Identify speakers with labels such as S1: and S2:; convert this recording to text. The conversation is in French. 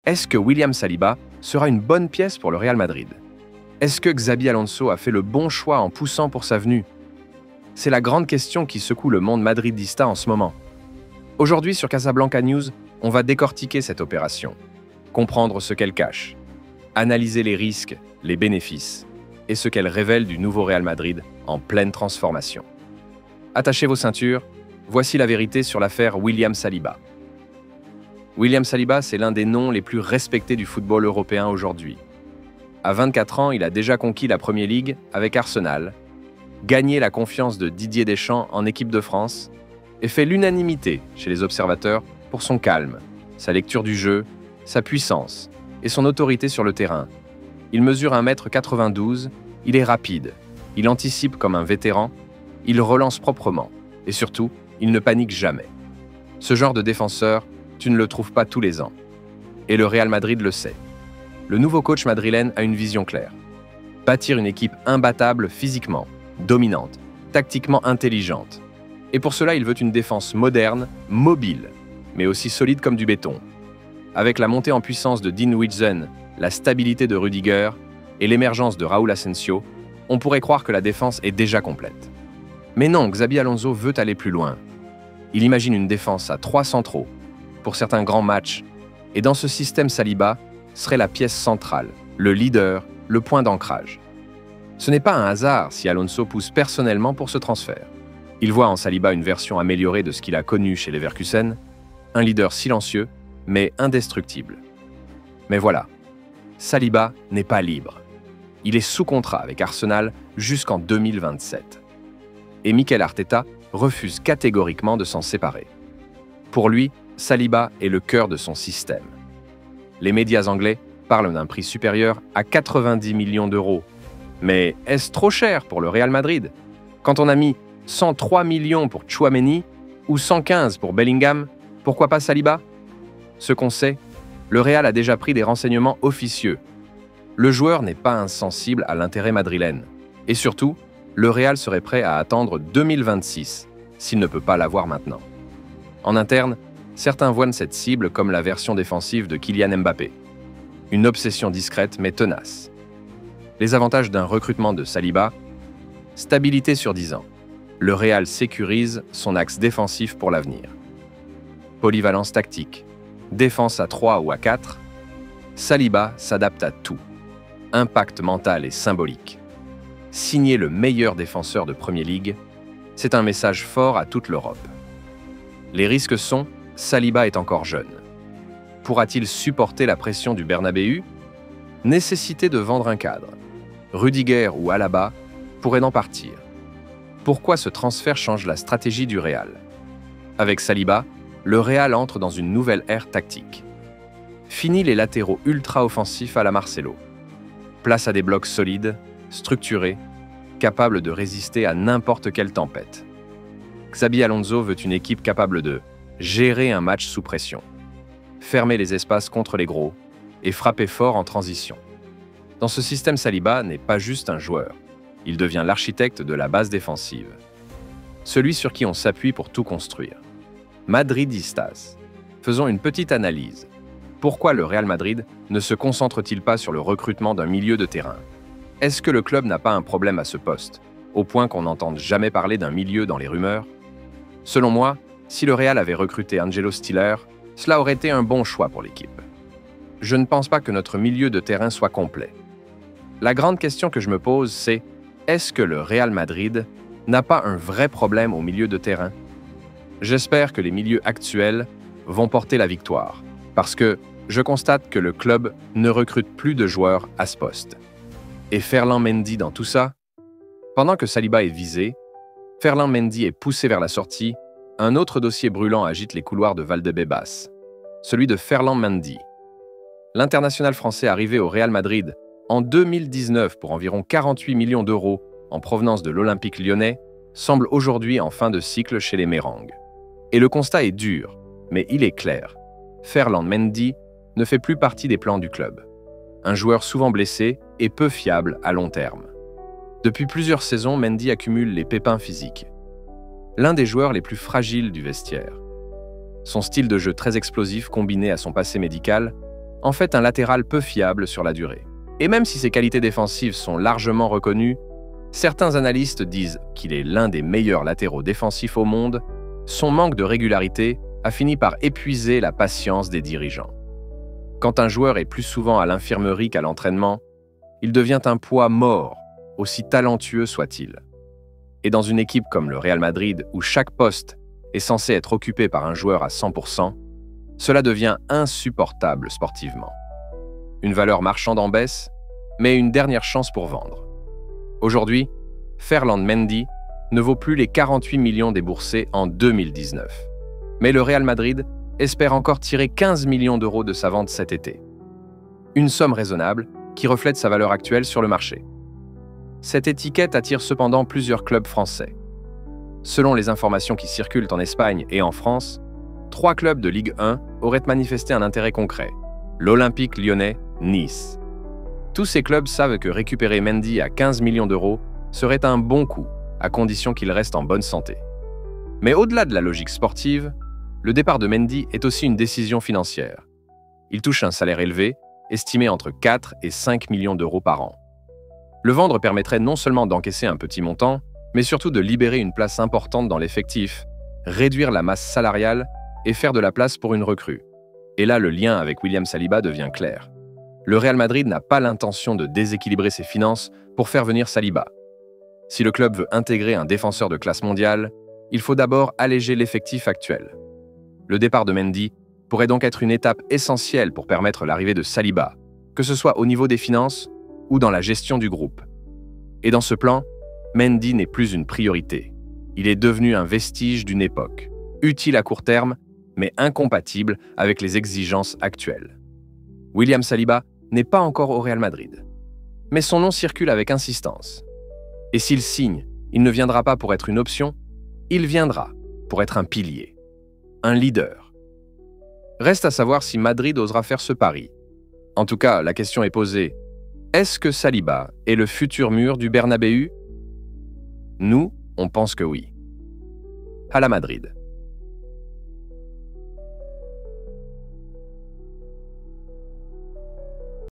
S1: Est-ce que William Saliba sera une bonne pièce pour le Real Madrid? Est-ce que Xabi Alonso a fait le bon choix en poussant pour sa venue? C'est la grande question qui secoue le monde madridista en ce moment. Aujourd'hui sur Casablanca News, on va décortiquer cette opération, comprendre ce qu'elle cache, analyser les risques, les bénéfices et ce qu'elle révèle du nouveau Real Madrid en pleine transformation. Attachez vos ceintures, voici la vérité sur l'affaire William Saliba. William Saliba, c'est l'un des noms les plus respectés du football européen aujourd'hui. À 24 ans, il a déjà conquis la Premier League avec Arsenal, gagné la confiance de Didier Deschamps en équipe de France et fait l'unanimité chez les observateurs pour son calme, sa lecture du jeu, sa puissance et son autorité sur le terrain. Il mesure 1,92 m, il est rapide, il anticipe comme un vétéran, il relance proprement et surtout, il ne panique jamais. Ce genre de défenseur, tu ne le trouves pas tous les ans. Et le Real Madrid le sait. Le nouveau coach madrilène a une vision claire. Bâtir une équipe imbattable physiquement, dominante, tactiquement intelligente. Et pour cela, il veut une défense moderne, mobile, mais aussi solide comme du béton. Avec la montée en puissance de Dean Huijsen, la stabilité de Rudiger et l'émergence de Raúl Asensio, on pourrait croire que la défense est déjà complète. Mais non, Xabi Alonso veut aller plus loin. Il imagine une défense à 3 centraux, pour certains grands matchs, et dans ce système Saliba serait la pièce centrale, le leader, le point d'ancrage. Ce n'est pas un hasard si Alonso pousse personnellement pour ce transfert. Il voit en Saliba une version améliorée de ce qu'il a connu chez Leverkusen, un leader silencieux, mais indestructible. Mais voilà, Saliba n'est pas libre. Il est sous contrat avec Arsenal jusqu'en 2027. Et Mikel Arteta refuse catégoriquement de s'en séparer. Pour lui, Saliba est le cœur de son système. Les médias anglais parlent d'un prix supérieur à 90 millions d'euros. Mais est-ce trop cher pour le Real Madrid? Quand on a mis 103 millions pour Tchouaméni ou 115 pour Bellingham, pourquoi pas Saliba? Ce qu'on sait, le Real a déjà pris des renseignements officieux. Le joueur n'est pas insensible à l'intérêt madrilène. Et surtout, le Real serait prêt à attendre 2026 s'il ne peut pas l'avoir maintenant. En interne, certains voient cette cible comme la version défensive de Kylian Mbappé. Une obsession discrète mais tenace. Les avantages d'un recrutement de Saliba: stabilité sur 10 ans. Le Real sécurise son axe défensif pour l'avenir. Polyvalence tactique. Défense à 3 ou à 4. Saliba s'adapte à tout. Impact mental et symbolique. Signer le meilleur défenseur de Premier League, c'est un message fort à toute l'Europe. Les risques sont: Saliba est encore jeune. Pourra-t-il supporter la pression du Bernabéu? Nécessité de vendre un cadre. Rudiger ou Alaba pourraient en partir. Pourquoi ce transfert change la stratégie du Real? Avec Saliba, le Real entre dans une nouvelle ère tactique. Fini les latéraux ultra-offensifs à la Marcelo. Place à des blocs solides, structurés, capables de résister à n'importe quelle tempête. Xabi Alonso veut une équipe capable de gérer un match sous pression, fermer les espaces contre les gros et frapper fort en transition. Dans ce système, Saliba n'est pas juste un joueur, il devient l'architecte de la base défensive. Celui sur qui on s'appuie pour tout construire. Madridistas, faisons une petite analyse. Pourquoi le Real Madrid ne se concentre-t-il pas sur le recrutement d'un milieu de terrain? Est-ce que le club n'a pas un problème à ce poste, au point qu'on n'entende jamais parler d'un milieu dans les rumeurs? Selon moi, si le Real avait recruté Angelo Stiller, cela aurait été un bon choix pour l'équipe. Je ne pense pas que notre milieu de terrain soit complet. La grande question que je me pose, c'est: est-ce que le Real Madrid n'a pas un vrai problème au milieu de terrain? J'espère que les milieux actuels vont porter la victoire, parce que je constate que le club ne recrute plus de joueurs à ce poste. Et Ferland Mendy dans tout ça? Pendant que Saliba est visé, Ferland Mendy est poussé vers la sortie, un autre dossier brûlant agite les couloirs de Valdebebas, celui de Ferland Mendy. L'international français arrivé au Real Madrid en 2019 pour environ 48 millions d'euros en provenance de l'Olympique lyonnais semble aujourd'hui en fin de cycle chez les Mérangs. Et le constat est dur, mais il est clair. Ferland Mendy ne fait plus partie des plans du club. Un joueur souvent blessé et peu fiable à long terme. Depuis plusieurs saisons, Mendy accumule les pépins physiques. L'un des joueurs les plus fragiles du vestiaire. Son style de jeu très explosif combiné à son passé médical en fait un latéral peu fiable sur la durée. Et même si ses qualités défensives sont largement reconnues, certains analystes disent qu'il est l'un des meilleurs latéraux défensifs au monde. Son manque de régularité a fini par épuiser la patience des dirigeants. Quand un joueur est plus souvent à l'infirmerie qu'à l'entraînement, il devient un poids mort, aussi talentueux soit-il. Et dans une équipe comme le Real Madrid, où chaque poste est censé être occupé par un joueur à 100%, cela devient insupportable sportivement. Une valeur marchande en baisse, mais une dernière chance pour vendre. Aujourd'hui, Ferland Mendy ne vaut plus les 48 millions déboursés en 2019. Mais le Real Madrid espère encore tirer 15 millions d'euros de sa vente cet été. Une somme raisonnable qui reflète sa valeur actuelle sur le marché. Cette étiquette attire cependant plusieurs clubs français. Selon les informations qui circulent en Espagne et en France, 3 clubs de Ligue 1 auraient manifesté un intérêt concret. L'Olympique lyonnais, Nice. Tous ces clubs savent que récupérer Mendy à 15 millions d'euros serait un bon coup, à condition qu'il reste en bonne santé. Mais au-delà de la logique sportive, le départ de Mendy est aussi une décision financière. Il touche un salaire élevé, estimé entre 4 et 5 millions d'euros par an. Le vendre permettrait non seulement d'encaisser un petit montant, mais surtout de libérer une place importante dans l'effectif, réduire la masse salariale et faire de la place pour une recrue. Et là, le lien avec William Saliba devient clair. Le Real Madrid n'a pas l'intention de déséquilibrer ses finances pour faire venir Saliba. Si le club veut intégrer un défenseur de classe mondiale, il faut d'abord alléger l'effectif actuel. Le départ de Mendy pourrait donc être une étape essentielle pour permettre l'arrivée de Saliba, que ce soit au niveau des finances ou dans la gestion du groupe. Et dans ce plan, Mendy n'est plus une priorité. Il est devenu un vestige d'une époque, utile à court terme, mais incompatible avec les exigences actuelles. William Saliba n'est pas encore au Real Madrid, mais son nom circule avec insistance. Et s'il signe, il ne viendra pas pour être une option, il viendra pour être un pilier, un leader. Reste à savoir si Madrid osera faire ce pari. En tout cas, la question est posée. Est-ce que Saliba est le futur mur du Bernabéu? Nous, on pense que oui. À la Madrid.